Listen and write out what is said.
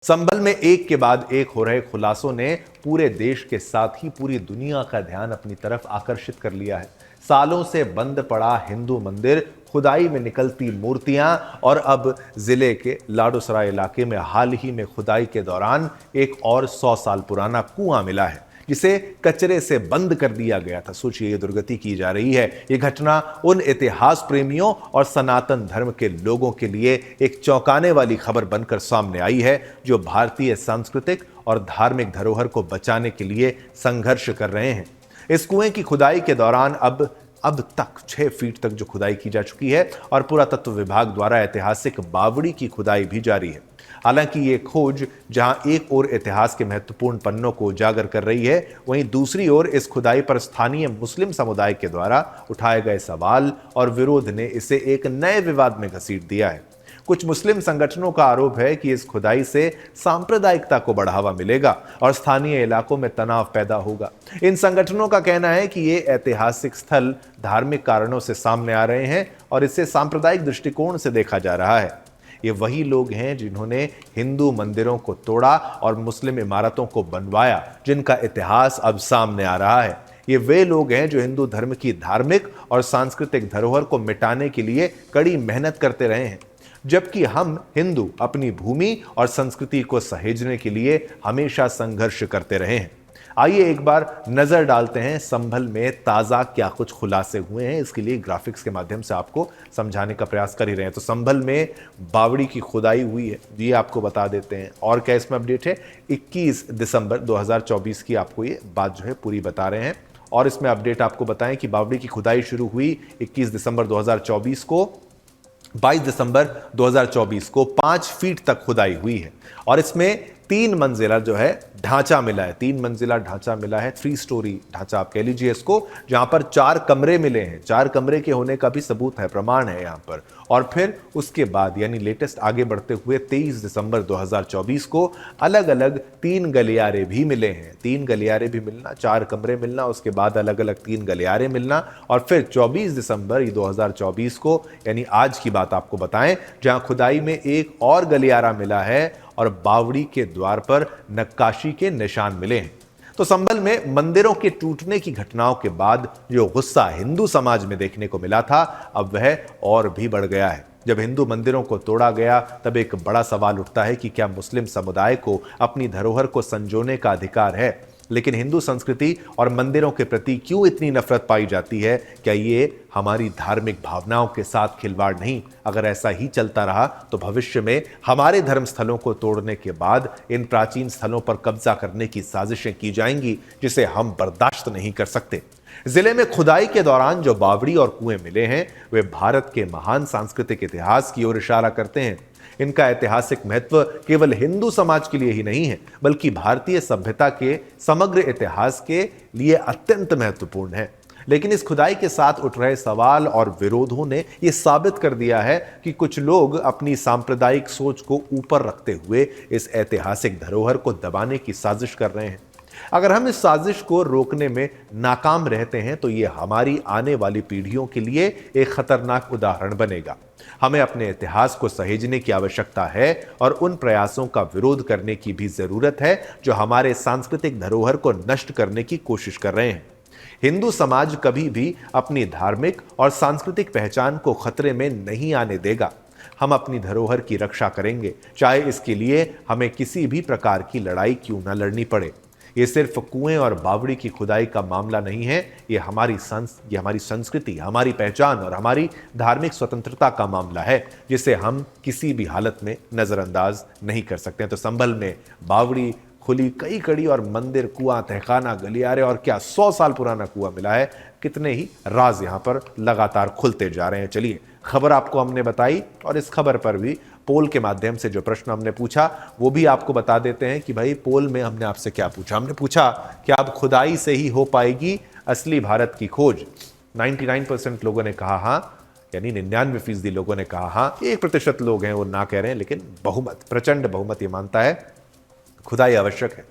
संभल में एक के बाद एक हो रहे खुलासों ने पूरे देश के साथ ही पूरी दुनिया का ध्यान अपनी तरफ आकर्षित कर लिया है। सालों से बंद पड़ा हिंदू मंदिर, खुदाई में निकलती मूर्तियां और अब जिले के लाडोसराय इलाके में हाल ही में खुदाई के दौरान एक और 100 साल पुराना कुआं मिला है जिसे कचरे से बंद कर दिया गया था। सोचिए, ये दुर्गति की जा रही है। ये घटना उन इतिहास प्रेमियों और सनातन धर्म के लोगों के लिए एक चौंकाने वाली खबर बनकर सामने आई है, जो भारतीय सांस्कृतिक और धार्मिक धरोहर को बचाने के लिए संघर्ष कर रहे हैं। इस कुएं की खुदाई के दौरान अब तक 6 फीट तक जो खुदाई की जा चुकी है और पुरातत्व विभाग द्वारा ऐतिहासिक बावड़ी की खुदाई भी जारी है। हालांकि ये खोज जहां एक ओर इतिहास के महत्वपूर्ण पन्नों को उजागर कर रही है, वहीं दूसरी ओर इस खुदाई पर स्थानीय मुस्लिम समुदाय के द्वारा उठाए गए सवाल और विरोध ने इसे एक नए विवाद में घसीट दिया है। कुछ मुस्लिम संगठनों का आरोप है कि इस खुदाई से सांप्रदायिकता को बढ़ावा मिलेगा और स्थानीय इलाकों में तनाव पैदा होगा। इन संगठनों का कहना है कि ये ऐतिहासिक स्थल धार्मिक कारणों से सामने आ रहे हैं और इसे सांप्रदायिक दृष्टिकोण से देखा जा रहा है। ये वही लोग हैं जिन्होंने हिंदू मंदिरों को तोड़ा और मुस्लिम इमारतों को बनवाया, जिनका इतिहास अब सामने आ रहा है। ये वे लोग हैं जो हिंदू धर्म की धार्मिक और सांस्कृतिक धरोहर को मिटाने के लिए कड़ी मेहनत करते रहे हैं, जबकि हम हिंदू अपनी भूमि और संस्कृति को सहेजने के लिए हमेशा संघर्ष करते रहे हैं। आइए एक बार नजर डालते हैं संभल में ताजा क्या कुछ खुलासे हुए हैं। इसके लिए ग्राफिक्स के माध्यम से आपको समझाने का प्रयास कर ही रहे हैं। तो संभल में बावड़ी की खुदाई हुई है, ये आपको बता देते हैं। और क्या इसमें अपडेट है, 21 दिसंबर 2024 की आपको ये बात जो है पूरी बता रहे हैं। और इसमें अपडेट आपको बताएं कि बावड़ी की खुदाई शुरू हुई 21 दिसंबर 2024 को। 22 दिसंबर 2024 को 5 फीट तक खुदाई हुई है और इसमें 3 मंजिला जो है ढांचा मिला है। 3 मंजिला ढांचा मिला है, 3 स्टोरी ढांचा आप कह लीजिए इसको, जहां पर 4 कमरे मिले हैं। 4 कमरे के होने का भी सबूत है, प्रमाण है यहां पर। और फिर उसके बाद यानी लेटेस्ट आगे बढ़ते हुए 23 दिसंबर 2024 को अलग अलग 3 गलियारे भी मिले हैं। 3 गलियारे भी मिलना, 4 कमरे मिलना, उसके बाद अलग अलग 3 गलियारे मिलना और फिर 24 दिसंबर 2024 को यानी आज की बात आपको बताएं, जहां खुदाई में एक और गलियारा मिला है और बावड़ी के द्वार पर नक्काशी के निशान मिले हैं। तो संभल में मंदिरों के टूटने की घटनाओं के बाद जो गुस्सा हिंदू समाज में देखने को मिला था, अब वह और भी बढ़ गया है। जब हिंदू मंदिरों को तोड़ा गया, तब एक बड़ा सवाल उठता है कि क्या मुस्लिम समुदाय को अपनी धरोहर को संजोने का अधिकार है? लेकिन हिंदू संस्कृति और मंदिरों के प्रति क्यों इतनी नफरत पाई जाती है? क्या ये हमारी धार्मिक भावनाओं के साथ खिलवाड़ नहीं? अगर ऐसा ही चलता रहा तो भविष्य में हमारे धर्म स्थलों को तोड़ने के बाद इन प्राचीन स्थलों पर कब्जा करने की साजिशें की जाएंगी, जिसे हम बर्दाश्त नहीं कर सकते। जिले में खुदाई के दौरान जो बावड़ी और कुएं मिले हैं, वे भारत के महान सांस्कृतिक इतिहास की ओर इशारा करते हैं। इनका ऐतिहासिक महत्व केवल हिंदू समाज के लिए ही नहीं है, बल्कि भारतीय सभ्यता के समग्र इतिहास के लिए अत्यंत महत्वपूर्ण है। लेकिन इस खुदाई के साथ उठ रहे सवाल और विरोधों ने यह साबित कर दिया है कि कुछ लोग अपनी सांप्रदायिक सोच को ऊपर रखते हुए इस ऐतिहासिक धरोहर को दबाने की साजिश कर रहे हैं। अगर हम इस साजिश को रोकने में नाकाम रहते हैं तो यह हमारी आने वाली पीढ़ियों के लिए एक खतरनाक उदाहरण बनेगा। हमें अपने इतिहास को सहेजने की आवश्यकता है और उन प्रयासों का विरोध करने की भी जरूरत है जो हमारे सांस्कृतिक धरोहर को नष्ट करने की कोशिश कर रहे हैं। हिंदू समाज कभी भी अपनी धार्मिक और सांस्कृतिक पहचान को खतरे में नहीं आने देगा। हम अपनी धरोहर की रक्षा करेंगे, चाहे इसके लिए हमें किसी भी प्रकार की लड़ाई क्यों न लड़नी पड़े। ये सिर्फ कुएं और बावड़ी की खुदाई का मामला नहीं है, ये हमारी संस्कृति, हमारी पहचान और हमारी धार्मिक स्वतंत्रता का मामला है, जिसे हम किसी भी हालत में नजरअंदाज नहीं कर सकते। तो संभल में बावड़ी खुली, कई कड़ी और मंदिर, कुआं, तहखाना, गलियारे और क्या 100 साल पुराना कुआं मिला है। कितने ही राज यहां पर लगातार खुलते जा रहे हैं। चलिए, खबर आपको हमने बताई और इस खबर पर भी पोल के माध्यम से जो प्रश्न हमने पूछा वो भी आपको बता देते हैं कि भाई पोल में हमने आपसे क्या पूछा। हमने पूछा कि अब खुदाई से ही हो पाएगी असली भारत की खोज। 99% लोगों ने कहा हाँ, यानी 99% लोगों ने कहा हाँ। 1% लोग हैं वो ना कह रहे हैं, लेकिन बहुमत, प्रचंड बहुमत ये मानता है खुदाई आवश्यक है।